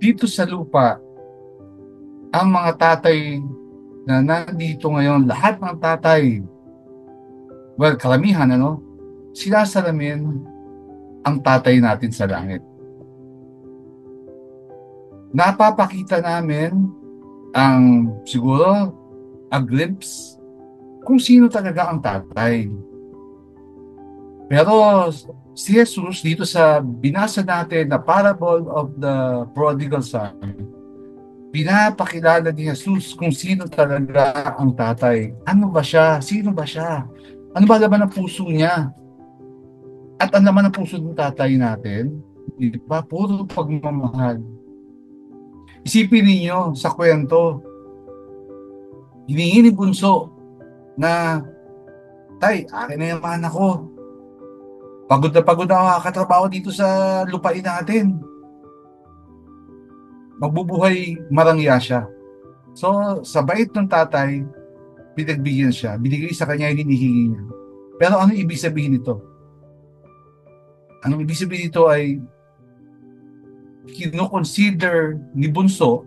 Dito sa lupa, ang mga tatay na nandito ngayon, lahat ng tatay, well, karamihan, sinasalamin ang tatay natin sa langit. Napapakita namin ang siguro a glimpse kung sino talaga ang tatay. Pero si Jesus dito sa binasa natin na parable of the prodigal son, pinapakilala ni Jesus kung sino talaga ang tatay. Ano ba siya? Sino ba siya? Ano ba laman ng puso niya? At ang laman ng puso ng tatay natin, di ba? Puro pagmamahal. Isipin ninyo sa kwento, hiningi ni Bunso na, Tay, akin na yung mana ko. Pagod na katrabaho dito sa lupain natin. Magbubuhay marangya siya. So, sa bait ng tatay, pinagbigyan siya. Binigay sa kanya yung hinihingi niya. Pero ano ibig sabihin nito? Anong ibig sabihin nito ay kino-consider ni Bunso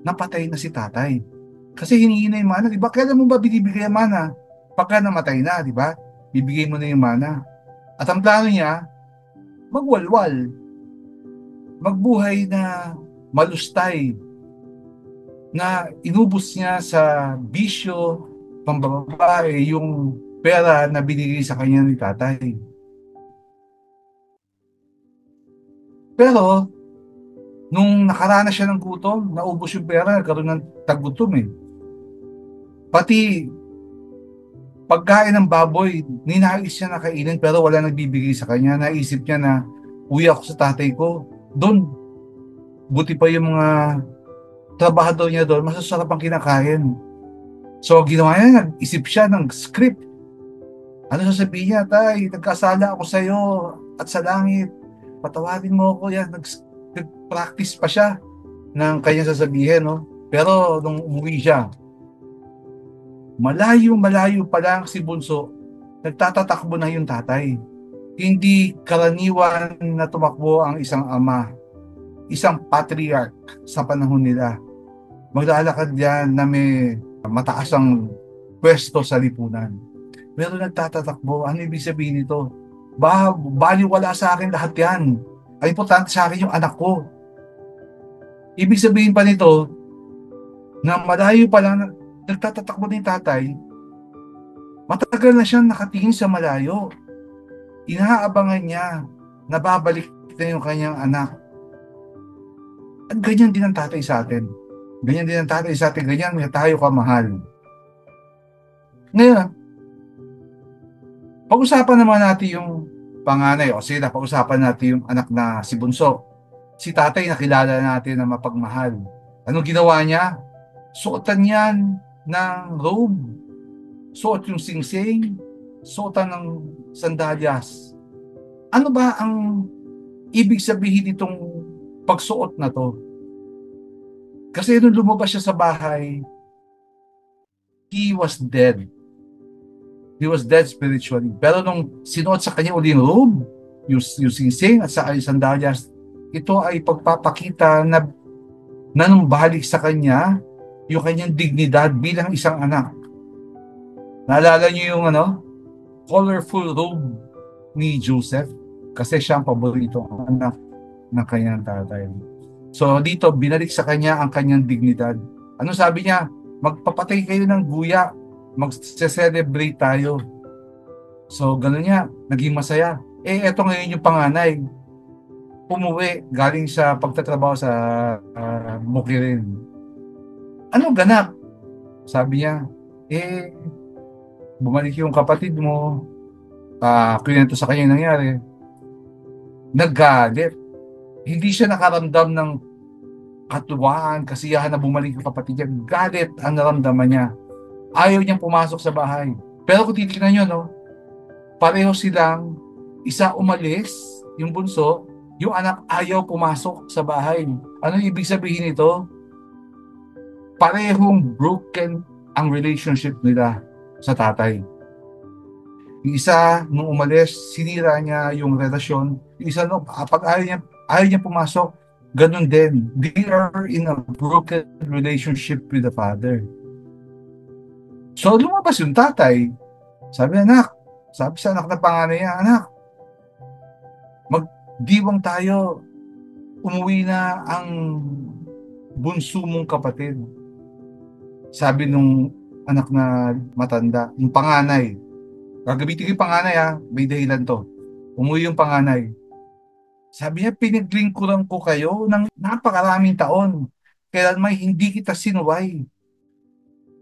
na patay na si tatay. Kasi hiningi na yung mana, di ba? Kailan mo ba binibigay ang mana? Pagka namatay na, di ba? Bibigay mo na yung mana. At ang plano niya, magwalwal, magbuhay na malustay, na inubos niya sa bisyo, pambababae, yung pera na binigay sa kanya ni tatay. Pero, nung nakaranas siya ng gutom, naubos yung pera, nagkaroon ng tagutom eh. Pati pagkain ng baboy, ninais niya na kainin pero wala nagbibigay sa kanya. Naisip niya na, uwi ako sa tatay ko. Doon, buti pa yung mga trabahador niya doon, masasarap ang kinakain. So, ginawa niya, nag-isip siya ng script. Ano sasabihin niya, Tay, nagkasala ako sa iyo at sa langit. Patawarin mo ako yan. Nag-practice pa siya ng kanyang sasabihin, no? Pero nung umuwi siya, malayo-malayo pa lang si Bunso, nagtatatakbo na yung tatay. Hindi karaniwan na tumakbo ang isang ama, isang patriarch sa panahon nila. Maglalakad yan na may mataas ang pwesto sa lipunan. Pero nagtatatakbo, ano ibig sabihin nito? Baliwala sa akin lahat yan. Ang importante sa akin yung anak ko. Ibig sabihin pa nito, na malayo pa lang, nagtatatakbo ng tatay, matagal na siyang nakatingin sa malayo. Inaabangan niya na babalik na yung kanyang anak. At ganyan din ang tatay sa atin. Ganyan din ang tatay sa atin. Ganyan niya tayo kamahal. Ngayon, pag-usapan naman natin yung panganay. O sila, pag-usapan natin yung anak na si Bunso. Si tatay nakilala natin na mapagmahal. Ano ginawa niya? Suotan yan ng robe. Suot yung singsing. Suotan ng sandalyas. Ano ba ang ibig sabihin nitong pagsuot na to? Kasi nung lumabas siya sa bahay, he was dead. He was dead spiritually. Pero nung sinuot sa kanya uli yung robe, yung singsing at sa sandalyas, ito ay pagpapakita na nung balik sa kanya, yung kanyang dignidad bilang isang anak. Naalala niyo yung colorful robe ni Joseph? Kasi siya ang paboritong anak ng kanyang tatay. So dito, binalik sa kanya ang kanyang dignidad. Ano sabi niya? Magpapatay kayo ng guya. Mag-celebrate tayo. So gano'n niya, naging masaya. Eto ngayon yung panganay. Umuwi, galing sa pagtatrabaho sa Bukirin. Ano ganap? Sabi niya, bumalik yung kapatid mo, kwento sa kanya yung nangyari. Naggalit. Hindi siya nakaramdam ng katuwaan, kasiyahan na bumalik yung kapatid niya. Galit ang naramdaman niya. Ayaw niyang pumasok sa bahay. Pero kung titignan niyo, pareho silang isa umalis, yung bunso, yung anak ayaw pumasok sa bahay. Ano ibig sabihin nito? Parehong broken ang relationship nila sa tatay. Yung isa, nung umalis, sinira niya yung relasyon. Yung isa, pag ayaw niya pumasok, ganun din. They are in a broken relationship with the father. So lumabas yung tatay. Sabi, anak, sabi sa anak na panganay niya, anak, magdiwang tayo. Umuwi na ang bunso mong kapatid. Sabi nung anak na matanda, yung panganay. Gagamitin ko yung panganay ha, may dahilan to. Umuwi yung panganay. Sabi niya, pinaglingkuran ko kayo ng napakaraming taon. Kailan may hindi kita sinuway.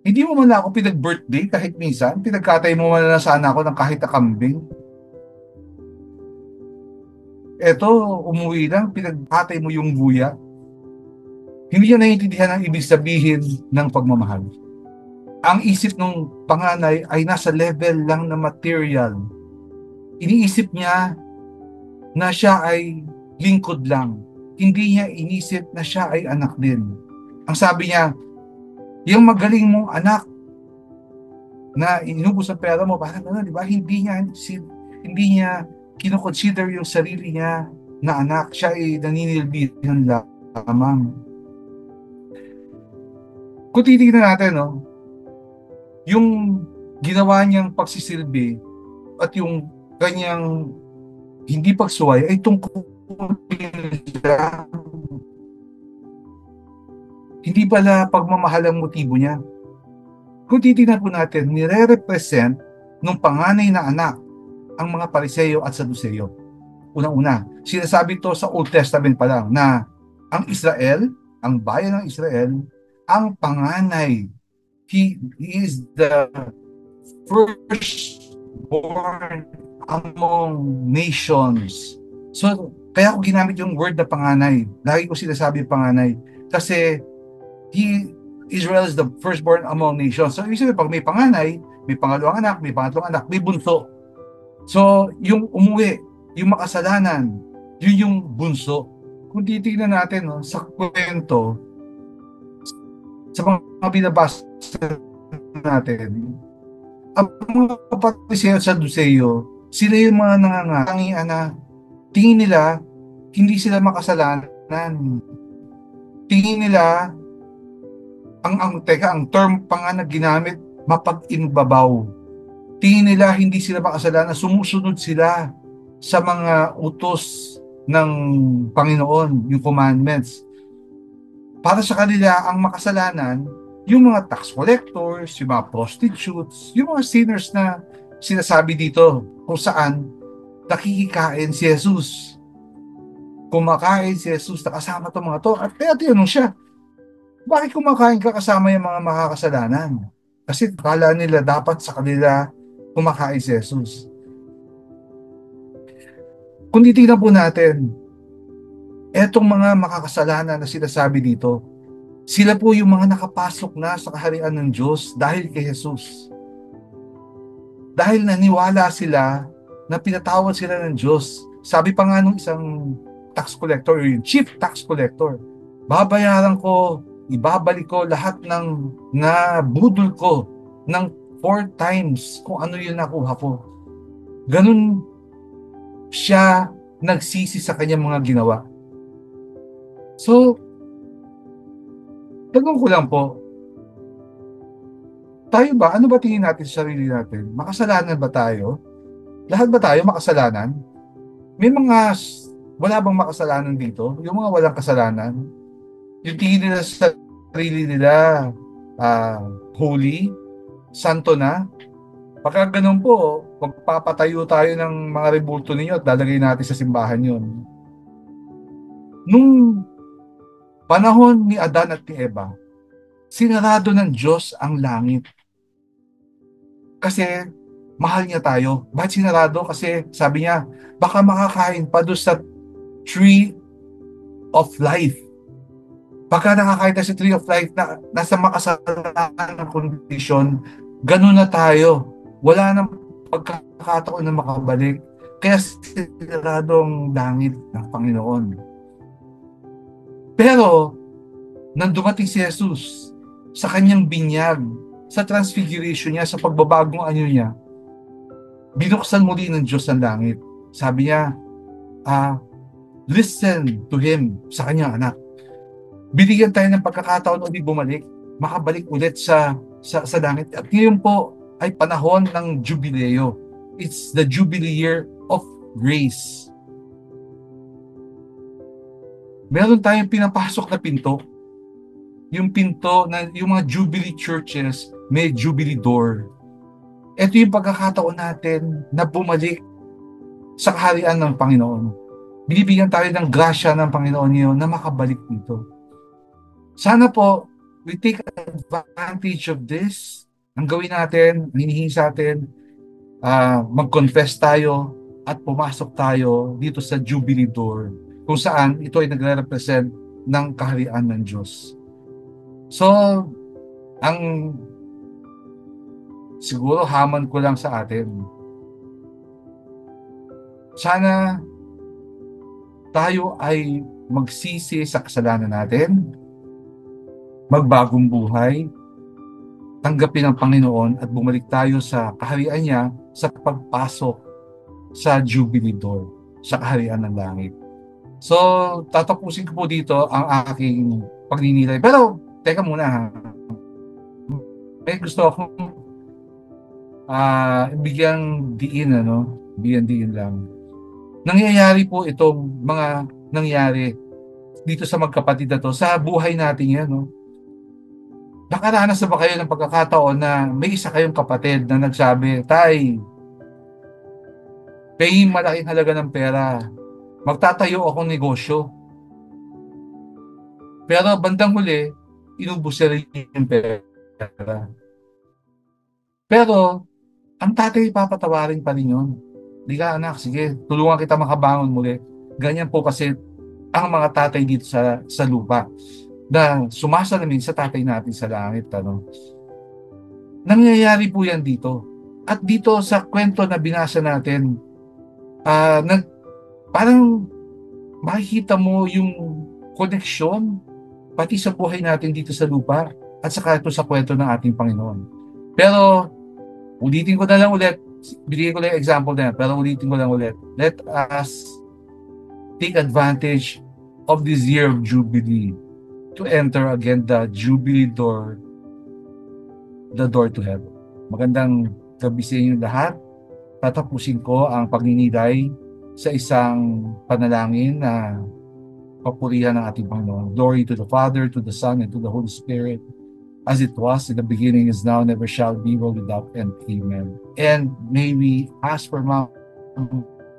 Hindi mo man lang ako pinag-birthday kahit minsan. Pinagkatay mo man lang sana ako ng kahit na kambing. Eto, umuwi lang, pinagkatay mo yung buya. Hindi niya naiintindihan ang ibig sabihin ng pagmamahal. Ang isip ng panganay ay nasa level lang na material. Iniisip niya na siya ay lingkod lang. Hindi niya inisip na siya ay anak din. Ang sabi niya, yung magaling mong anak na inubos ang pera mo, parang ano, di ba? Hindi niya kinoconsider yung sarili niya na anak. Siya ay naninilbihan lamang. Kung titignan natin, no, yung ginawa niyang pagsisilbi at yung kanyang hindi pagsuway ay tungkol lang. Hindi pala pagmamahal ang motibo niya. Kung titignan po natin, nire-represent ng panganay na anak ang mga Pariseo at Saduceo. Unang-una, sinasabi to sa Old Testament pa lang na ang Israel, ang bayan ng Israel, ang panganay. He is the firstborn among nations. So, kaya ko ginamit yung word na panganay. Lagi ko sinasabi panganay. Kasi, Israel is the firstborn among nations. So, ibig sabihin, pag may panganay, may pangalawang anak, may pangatlong anak, may bunso. So, yung umuwi, yung makasalanan, yun yung bunso. Kung titignan natin, no, sa kwento, sa mga binabasa natin, ang mga Pariseo at Saduceo, sila yung mga nangangatangian na tingin nila hindi sila makasalanan. Tingin nila ang term pa nga na ginamit, mapag-imbabaw. Tingin nila hindi sila makasalanan, sumusunod sila sa mga utos ng Panginoon, yung commandments. Para sa kanila, ang makasalanan, yung mga tax collectors, yung mga prostitutes, yung mga sinners na sinasabi dito, kung saan nakikikain si Jesus. Kumakain si Jesus, nakasama itong mga to. At kaya tinanong siya, bakit kumakain ka kasama yung mga makakasalanan? Kasi kala nila dapat sa kanila kumakain si Jesus. Kung titignan po natin, etong mga makakasalanan na sinasabi dito, sila po yung mga nakapasok na sa kaharian ng Diyos dahil kay Jesus. Dahil naniwala sila na pinatawad sila ng Diyos. Sabi pa nga nung isang tax collector, yung chief tax collector, babayaran ko, ibabalik ko lahat ng nabudol ko ng 4 times kung ano yung nakuha ko. Ganun siya nagsisi sa kanyang mga ginawa. So, tanong ko lang po, tayo ba, ano ba tingin natin sa sarili natin? Makasalanan ba tayo? Lahat ba tayo makasalanan? May mga, wala bang makasalanan dito? Yung mga walang kasalanan? Yung tingin nila sa sarili nila, holy, santo na? Pagka ganun po, magpapatayo tayo ng mga rebulto ninyo at lalagay natin sa simbahan yun. Nung panahon ni Adan at ni Eva, sinarado ng Diyos ang langit. Kasi mahal niya tayo. Bakit sinarado? Kasi sabi niya, baka makakain pa doon sa tree of life. Pagka nakakain na sa tree of life na nasa makasalanan ng kondisyon, ganun na tayo. Wala nang pagkakataon na makabalik. Kaya sinarado ang langit ng Panginoon. Pero, nang dumating si Jesus sa kanyang binyag, sa transfiguration niya, sa pagbabagong anyo niya, binuksan muli ng Diyos ang langit. Sabi niya, listen to Him sa kanyang anak. Binigyan tayo ng pagkakataon ulit bumalik, makabalik ulit sa langit. At ngayon po ay panahon ng jubileo. It's the jubilee year of grace. Meron tayong pinapasok na pinto. Yung pinto na yung mga jubilee churches may jubilee door. Ito yung pagkakataon natin na bumalik sa kaharian ng Panginoon. Binibigyan tayo ng grasya ng Panginoon ngayon na makabalik dito. Sana po, we take advantage of this. Ang gawin natin, ang hinihingi sa atin, mag-confess tayo at pumasok tayo dito sa Jubilee Door, kung saan ito ay nagre-represent ng kaharian ng Diyos. So, ang siguro hamon ko lang sa atin, sana tayo ay magsisi sa kasalanan natin, magbagong buhay, tanggapin ang Panginoon at bumalik tayo sa kaharian niya sa pagpasok sa Jubilee Door, sa kaharian ng langit. So, tatapusin ko po dito ang aking pagninilay. Pero, teka muna ha. May gusto akong bigyang diin, Bigyan diin lang. Nangyayari po itong mga nangyari dito sa magkapatid na to, sa buhay natin yan, Nakaranas na ba kayo ng pagkakataon na may isa kayong kapatid na nagsabi, Tay, paying malaking halaga ng pera, magtatayo akong negosyo. Pero bandang huli, inubos na rin yung pera. Pero, ang tatay papatawarin pa rin yun. Di ka anak, sige, tulungan kita makabangon muli. Ganyan po kasi ang mga tatay dito sa lupa na sumasalamin sa tatay natin sa langit. Nangyayari po yan dito. At dito sa kwento na binasa natin, parang makikita mo yung koneksyon pati sa buhay natin dito sa lupa at saka ito sa kwento ng ating Panginoon. Pero, ulitin ko na lang ulit, binigay ko lang yung example na yan, pero ulitin ko lang ulit. Let us take advantage of this year of Jubilee to enter again the Jubilee Door, the door to heaven. Magandang gabi sa inyo lahat. Tatapusin ko ang pagninilay sa isang panalangin na papurihan ng ating Panginoon. Glory to the Father, to the Son, and to the Holy Spirit, as it was in the beginning, is now, never shall be, world without end. Amen. And may we ask for Mount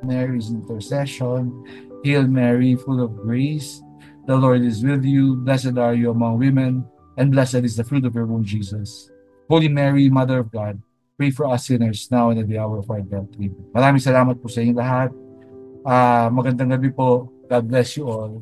Mary's intercession. Hail Mary, full of grace, the Lord is with you. Blessed are you among women, and blessed is the fruit of your womb, Jesus. Holy Mary, Mother of God, pray for us sinners now and at the hour of our death. Amen. Maraming salamat po sa inyo lahat. Magandang gabi po. God bless you all.